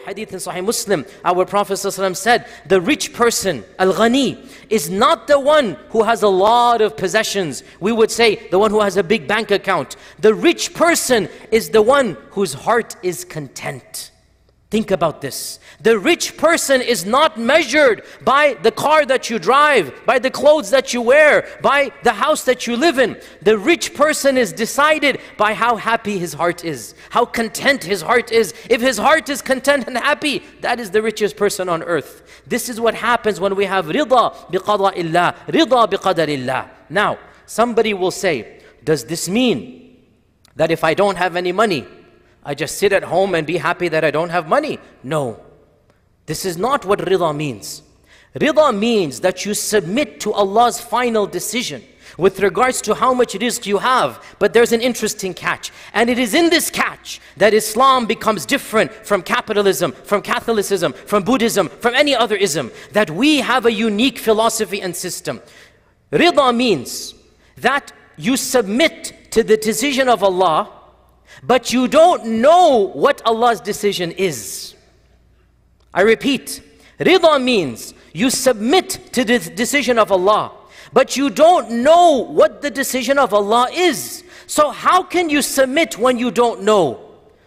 hadith in Sahih Muslim, our Prophet ﷺ said, the rich person, al-ghani, is not the one who has a lot of possessions. We would say the one who has a big bank account. The rich person is the one whose heart is content. Think about this. The rich person is not measured by the car that you drive, by the clothes that you wear, by the house that you live in. The rich person is decided by how happy his heart is, how content his heart is. If his heart is content and happy, that is the richest person on earth. This is what happens when we have rida biqada'illah, rida biqadarillah. Now, somebody will say, does this mean that if I don't have any money, I just sit at home and be happy that I don't have money? No. This is not what rida means. Rida means that you submit to Allah's final decision with regards to how much rizq you have. But there's an interesting catch. And it is in this catch that Islam becomes different from capitalism, from Catholicism, from Buddhism, from any other ism. That we have a unique philosophy and system. Rida means that you submit to the decision of Allah, but you don't know what Allah's decision is. I repeat, rida means you submit to the decision of Allah, but you don't know what the decision of Allah is. So how can you submit when you don't know?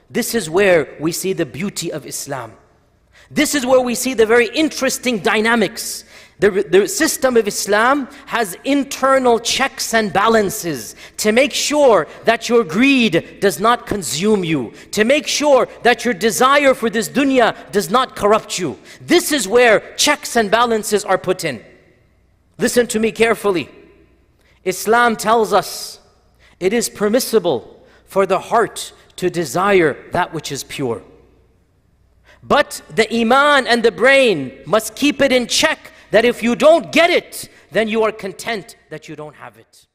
This is where we see the beauty of Islam. This is where we see the very interesting dynamics. The system of Islam has internal checks and balances to make sure that your greed does not consume you, to make sure that your desire for this dunya does not corrupt you. This is where checks and balances are put in. Listen to me carefully. Islam tells us it is permissible for the heart to desire that which is pure. But the iman and the brain must keep it in check, that if you don't get it, then you are content that you don't have it.